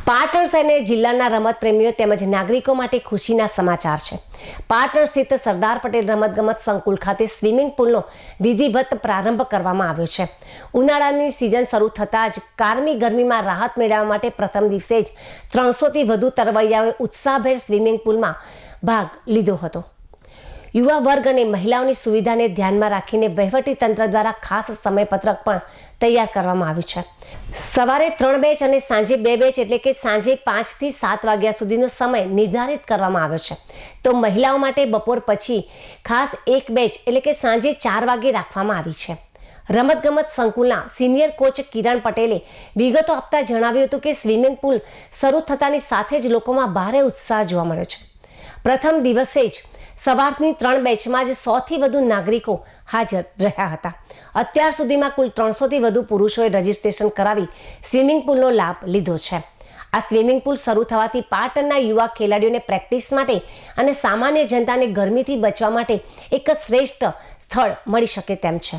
પાટણ શહેરને જિલ્લાના રમત પ્રેમીઓ તેમજ નાગરિકો માટે ખુશીના સમાચાર છે। પાટણ સ્થિત સરદાર પટેલ રમતગમત સંકુલ ખાતે સ્વિમિંગ પુલનો વિધિવત પ્રારંભ કરવામાં આવ્યો છે। ઉનાળાની સિઝન શરૂ થતાં જ કારમી ગરમીમાં રાહત મેળવવા માટે પ્રથમ દિવસે જ 300થી વધુ તરવૈયાઓએ ઉત્સાહભેર સ્વિમિંગ પુલમાં ભાગ લીધો હતો। યુવા વર્ગ અને મહિલાઓની સુવિધાને ધ્યાનમાં રાખીને વહીવટીતંત્ર દ્વારા ખાસ સમયપત્રક પણ તૈયાર કરવામાં આવ્યું છે। સવારે 3 બેચ અને સાંજે 2 બેચ એટલે કે સાંજે 5 થી 7 વાગ્યા સુધીનો સમય નિર્ધારિત કરવામાં આવ્યો છે। તો મહિલાઓ માટે બપોર પછી ખાસ 1 બેચ એટલે કે સાંજે 4 વાગે રાખવામાં આવી છે। રમતગમત સંકુલના સિનિયર કોચ કિરણ પટેલે વિગતો આપતા જણાવ્યું હતું કે સ્વિમિંગ પુલ શરૂ થતાની સાથે જ લોકોમાં ભારે ઉત્સાહ જોવા મળ્યો છે। પ્રથમ દિવસે જ સવારની 3 બેચમાં જ 100થી વધુ નાગરિકો હાજર રહ્યા હતા। અત્યાર સુધીમાં કુલ 300થી વધુ પુરુષોએ રજીસ્ટ્રેશન કરાવી સ્વિમિંગ પુલનો લાભ લીધો છે। આ સ્વિમિંગ પુલ શરૂ થવાથી પાટણના યુવા ખેલાડીઓને પ્રેક્ટિસ માટે અને સામાન્ય જનતાને ગરમીથી બચવા માટે એક શ્રેષ્ઠ સ્થળ મળી શકે તેમ છે।